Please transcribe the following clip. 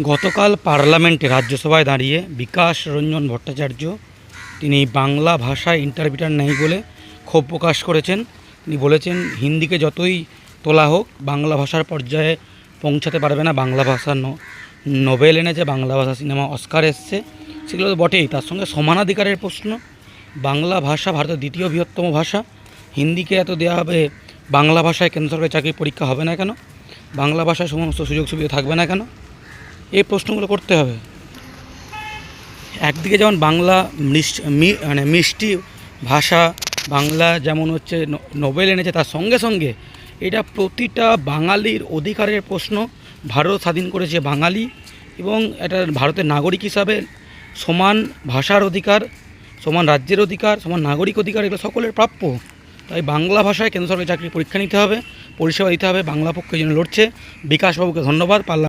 গতকাল পার্লামেন্টে রাজ্যসভায় দাঁড়িয়ে বিকাশ রঞ্জন ভট্টাচার্য তিনি বাংলা ভাষায় ইন্টারপ্রিটার নেই বলে ক্ষোভ প্রকাশ করেছেন। তিনি বলেছেন হিন্দিকে যতই তোলা হোক বাংলা ভাষার পর্যায়ে পৌঁছাতে পারবে না। বাংলা ভাষা নোবেল এনেছে, বাংলা ভাষা সিনেমা অস্কার এসছে, সেগুলো তো বটেই। তার সঙ্গে সমানাধিকারের প্রশ্ন। বাংলা ভাষা ভারতের দ্বিতীয় বৃহত্তম ভাষা, হিন্দিকে এত দেওয়া হবে, বাংলা ভাষায় কেন্দ্র সরকারি চাকরির পরীক্ষা হবে না কেন? বাংলা ভাষায় সমস্ত সুযোগ সুবিধা থাকবে না কেন? এই প্রশ্নগুলো করতে হবে। একদিকে যেমন বাংলা মিষ্টি ভাষা, বাংলা যেমন হচ্ছে নোবেল এনেছে, তার সঙ্গে সঙ্গে এটা প্রতিটা বাঙালির অধিকারের প্রশ্ন। ভারত স্বাধীন করেছে বাঙালি, এবং এটা ভারতের নাগরিক হিসাবে সমান ভাষার অধিকার, সমান রাজ্যের অধিকার, সমান নাগরিক অধিকার, এগুলো সকলের প্রাপ্য। তাই বাংলা ভাষায় কেন্দ্র সরকারি চাকরির পরীক্ষা নিতে হবে, পরিষেবা দিতে হবে। বাংলা পক্ষে জন্য লড়ছে বিকাশবাবুকে ধন্যবাদ।